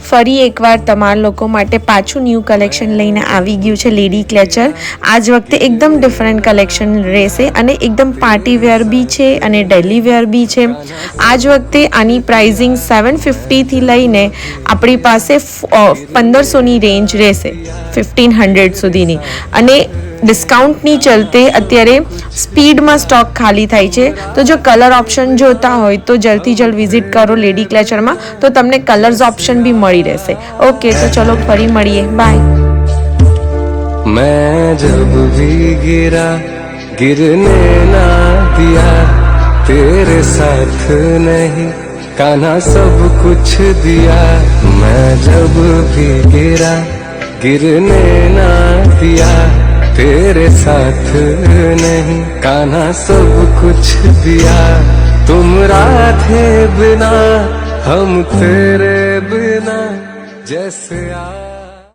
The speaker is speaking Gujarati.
ફરી એકવાર તમારા લોકો માટે પાછું ન્યૂ કલેક્શન લઈને આવી ગયું છે લેડી ક્લેચર। આ જ વખતે એકદમ ડિફરન્ટ કલેક્શન રહેશે અને એકદમ પાર્ટી વેર બી છે અને ડેલી વેર બી છે। આ જ વખતે આની પ્રાઇઝિંગ 750થી લઈને આપણી પાસે 1500ની રેન્જ રહેશે, 1500 સુધીની। અને ડિસ્કાઉન્ટની ચલતે અત્યારે સ્પીડમાં સ્ટોક ખાલી થાય છે, તો જો કલર ઓપ્શન જોતા હોય તો જલ્દી જલ્દ વિઝિટ કરો લેડી ક્લેચરમાં, તો તમને કલર્સ ઓપ્શન બી મળી રહેશે। ઓકે, તો ચલો ફરી મળીએ, બાય। मैं जब भी गिरा गिरने ना दिया, तेरे साथ नहीं कान्हा सब कुछ दिया। मैं जब भी गिरा गिरने ना दिया, तेरे साथ नहीं कान्हा सब कुछ दिया। तुम राधे बिना हम तेरे बिना जैसे आ